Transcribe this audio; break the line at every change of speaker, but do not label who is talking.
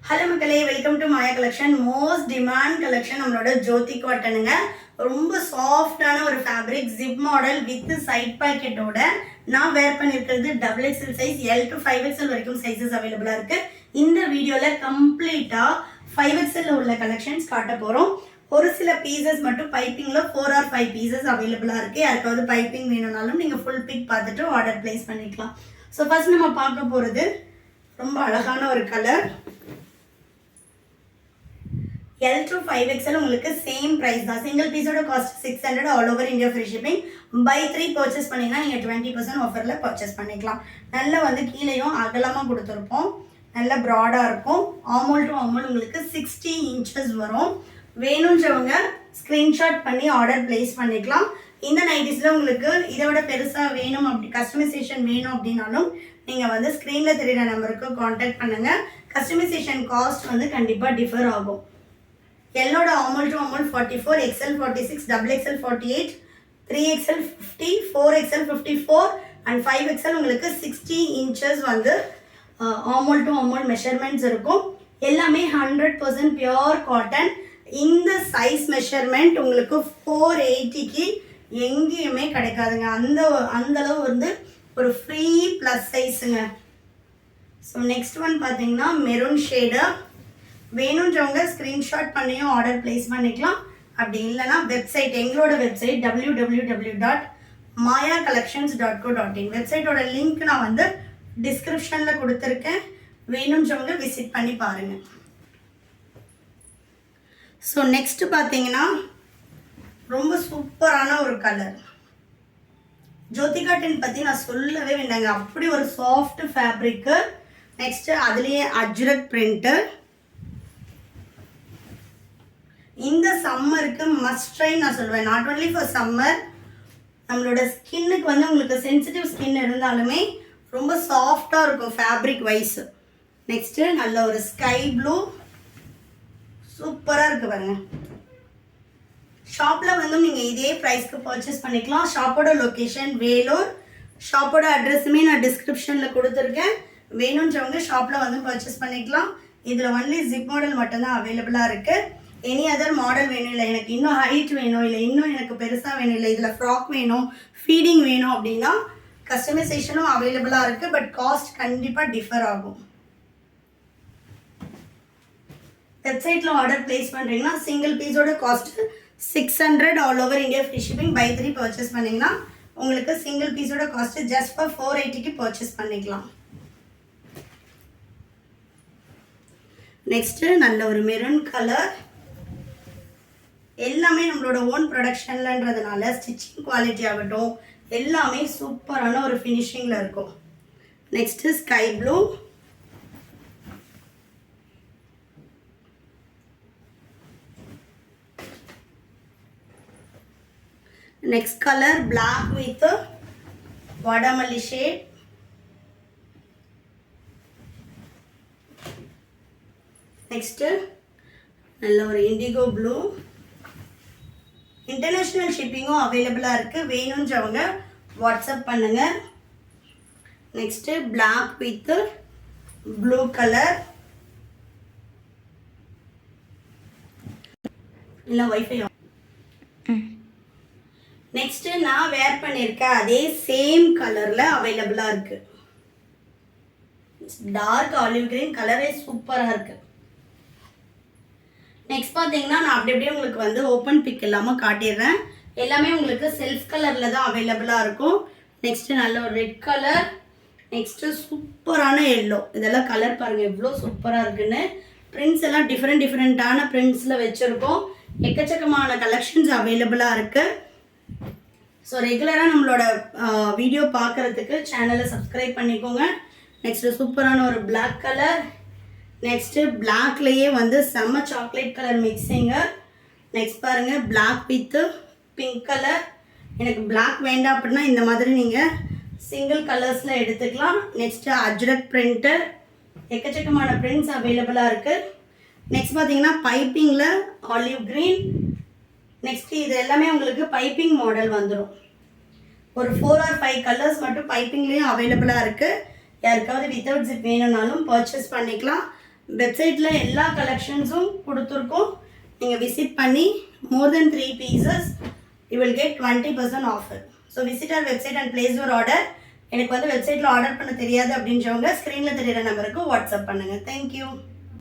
Hello மக்களே, welcome to Maya collection. Most demand collection நம்மளோட ஜோதி காட்டனுங்க. ரொம்ப சாஃப்டான ஒரு fabric, zip model with side பாக்கெட்டோட நான் வேர் பண்ணியிருக்கிறது double XL size, L to 5XL வரைக்கும் சைஸஸ் அவைலபிளாக இருக்கு. இந்த வீடியோவில் கம்ப்ளீட்டாக 5XL உள்ள கலெக்ஷன்ஸ் காட்ட போகிறோம். ஒரு சில பீசஸ் மட்டும் பைப்பிங்கில் 4 or 5 பீசஸ் அவைலபிளாக இருக்குது. யாருக்காவது பைப்பிங் வேணும்னாலும் நீங்கள் ஃபுல் பிக் பார்த்துட்டு ஆர்டர் பிளேஸ் பண்ணிக்கலாம். ஸோ ஃபர்ஸ்ட் நம்ம பார்க்க போகிறது ரொம்ப அழகான ஒரு கலர். L to 5XL உங்களுக்கு சேம் ப்ரைஸ் தான். சிங்கிள் பீஸோட cost 600, all over India free shipping. Buy 3 purchase பண்ணிங்கன்னா நீங்கள் 20% ஆஃபரில் பர்ச்சேஸ் பண்ணிக்கலாம். நல்லா கீழேயும் அகலமாக கொடுத்துருப்போம், நல்ல ப்ராடாக இருக்கும். ஆமோல் டு ஆமோல் உங்களுக்கு 60 inches வரும். வேணுன்றவங்க ஸ்க்ரீன்ஷாட் பண்ணி ஆர்டர் பிளேஸ் பண்ணிக்கலாம். இந்த நைட்டிஸில் உங்களுக்கு இதை விட பெருசாக வேணும், அப்படி கஸ்டமைசேஷன் வேணும் அப்படின்னாலும் நீங்கள் ஸ்க்ரீனில் தெரிகிற நம்பருக்கு காண்டாக்ட் பண்ணுங்கள். கஸ்டமைசேஷன் காஸ்ட் கண்டிப்பாக டிஃபர் ஆகும். எல்லோட armhole to armhole 44, XL 46, XXL 48, 3XL 50, 4XL 54 and 5XL உங்களுக்கு 60 inches armhole to armhole measurements இருக்கும். எல்லாமே 100% பியோர் காட்டன். இந்த சைஸ் மெஷர்மெண்ட் உங்களுக்கு 480க்கு எங்கேயுமே கிடைக்காதுங்க. அந்த அளவு ஒரு ஃப்ரீ ப்ளஸ் சைஸுங்க. ஸோ நெக்ஸ்ட் ஒன் பார்த்தீங்கன்னா மெரூன் ஷேடு. வேணுன்றவங்க ஸ்க்ரீன்ஷாட் பண்ணியும் ஆர்டர் பிளேஸ் பண்ணிக்கலாம். அப்படி இல்லைனா வெப்சைட், எங்களோட வெப்சைட் www.mayacollections.co.in வெப்சைட்டோட லிங்க் நான் டிஸ்கிரிப்ஷனில் கொடுத்துருக்கேன். வேணுன்றவங்க விசிட் பண்ணி பாருங்கள். ஸோ நெக்ஸ்ட் பார்த்தீங்கன்னா ரொம்ப சூப்பரான ஒரு கலர். ஜோதி காட்டன் பற்றி நான் சொல்லவே வேண்டாங்க, அப்படி ஒரு சாஃப்ட் ஃபேப்ரிக்கு. நெக்ஸ்ட்டு அதுலேயே அஜ்ரக் பிரிண்ட்டு. இந்த சம்மருக்கு மஸ்ட் ட்ரை நான் சொல்லுவேன். நாட் ஓன்லி ஃபார் சம்மர், நம்மளோட ஸ்கின்னுக்கு உங்களுக்கு சென்சிட்டிவ் ஸ்கின் இருந்தாலுமே ரொம்ப சாஃப்டாக இருக்கும் ஃபேப்ரிக் வைஸ். நெக்ஸ்ட்டு நல்ல ஒரு ஸ்கை ப்ளூ, சூப்பராக இருக்குது பாருங்க. ஷாப்பில் நீங்கள் இதே ப்ரைஸ்க்கு பர்ச்சேஸ் பண்ணிக்கலாம். ஷாப்போட லொக்கேஷன் வேலூர். ஷாப்போட அட்ரஸுமே நான் டிஸ்கிரிப்ஷனில் கொடுத்துருக்கேன். வேணுன்றவங்க ஷாப்பில் பர்ச்சேஸ் பண்ணிக்கலாம். இதில் ஒன்லி ஜிப் மாடல் மட்டும்தான் அவைலபிளாக இருக்குது. எனி அதர் மாடல் வேணும், இல்லை எனக்கு இன்னும் ஹைட் வேணும், இல்லை இன்னும் எனக்கு பெருசாக வேணும், இல்லை இதில் ஃப்ராக் வேணும், ஃபீடிங் வேணும் அப்படின்னா கஸ்டமைசேஷனும் அவைலபிளாக இருக்குது. பட் காஸ்ட் கண்டிப்பாக டிஃபர் ஆகும். வெப்சைட்டில் ஆர்டர் பிளேஸ் பண்ணுறீங்கன்னா சிங்கிள் பீஸோட cost 600, all over India free shipping. Buy 3 purchase பண்ணிங்கன்னா உங்களுக்கு சிங்கிள் பீஸோட காஸ்ட்டு ஜஸ்ட் ஃபார் 480க்கு பர்ச்சேஸ் பண்ணிக்கலாம். நெக்ஸ்ட்டு நல்ல ஒரு மெரூன் கலர். எல்லாமே நம்மளோட ஓன் ப்ரொடக்ஷன்லன்றதுனால ஸ்டிச்சிங் குவாலிட்டி ஆகட்டும் எல்லாமே சூப்பரான ஒரு ஃபினிஷிங்கில் இருக்கும். Next sky blue. Next colour black with வாடாமல்லி ஷேட். நெக்ஸ்ட்டு நல்ல ஒரு இண்டிகோ ப்ளூ. இன்டர்நேஷ்னல் ஷிப்பிங்கும் அவைலபிளாக இருக்குது. வேணுன்றவங்க வாட்ஸ்அப் பண்ணுங்கள். Next black with blue colour. இல்லை வைஃபை. நெக்ஸ்ட்டு நான் வேர் பண்ணியிருக்கேன் அதே சேம் கலரில் அவைலபிளாக இருக்குது. டார்க் ஆலிவ் கிரீன் கலரே சூப்பராக இருக்குது. நெக்ஸ்ட் பார்த்தீங்கன்னா நான் அப்படியே உங்களுக்கு ஓப்பன் பிக் இல்லாமல் காட்டிடுறேன். எல்லாமே உங்களுக்கு செல்ஃப் கலரில் தான் அவைலபிளாக இருக்கும். நெக்ஸ்ட்டு நல்ல ஒரு ரெட் கலர். நெக்ஸ்ட்டு சூப்பரான எல்லோ. இதெல்லாம் கலர் பாருங்கள் எவ்வளோ சூப்பராக இருக்குன்னு. பிரிண்ட்ஸ் எல்லாம் டிஃப்ரெண்ட்டான பிரிண்ட்ஸில் வச்சுருக்கோம். எக்கச்சக்கமான கலெக்ஷன்ஸ் அவைலபிளாக இருக்குது. ஸோ ரெகுலராக நம்மளோட வீடியோ பார்க்குறதுக்கு சேனலை சப்ஸ்கிரைப் பண்ணிக்கோங்க. நெக்ஸ்ட்டு சூப்பரான ஒரு பிளாக் கலர். நெக்ஸ்ட்டு பிளாக்லேயே செம்ம சாக்லேட் கலர் மிக்ஸிங்கு. நெக்ஸ்ட் பாருங்கள் பிளாக் வித்து பிங்க் கலர். எனக்கு பிளாக் வேண்டாம் அப்படின்னா இந்த மாதிரி நீங்கள் சிங்கிள் கலர்ஸில் எடுத்துக்கலாம். Next Ajrakh print. எக்கச்சக்கமான பிரிண்ட்ஸ் அவைலபிளாக இருக்குது. நெக்ஸ்ட் பார்த்தீங்கன்னா பைப்பிங்கில் ஆலிவ் க்ரீன். நெக்ஸ்ட்டு இது எல்லாமே உங்களுக்கு பைப்பிங் மாடல் வந்துடும். ஒரு 4 or 5 கலர்ஸ் மட்டும் பைப்பிங்லேயும் அவைலபிளாக இருக்குது. யாருக்காவது வித்தவுட் ஜிப் வேணும்னாலும் பர்ச்சேஸ் பண்ணிக்கலாம். வெப்சைட்டில் எல்லா கலெக்ஷன்ஸும் கொடுத்துருக்கோம். நீங்கள் விசிட் பண்ணி மோர் தென் 3 pieces you will get 20% offer. So visit our website and place your order. எனக்கு வந்து வெப்சைட்டில் ஆர்டர் பண்ண தெரியாது அப்படின்றவங்க ஸ்க்ரீனில் தெரியிற நம்பருக்கு வாட்ஸ்அப் பண்ணுங்கள். தேங்க்யூ.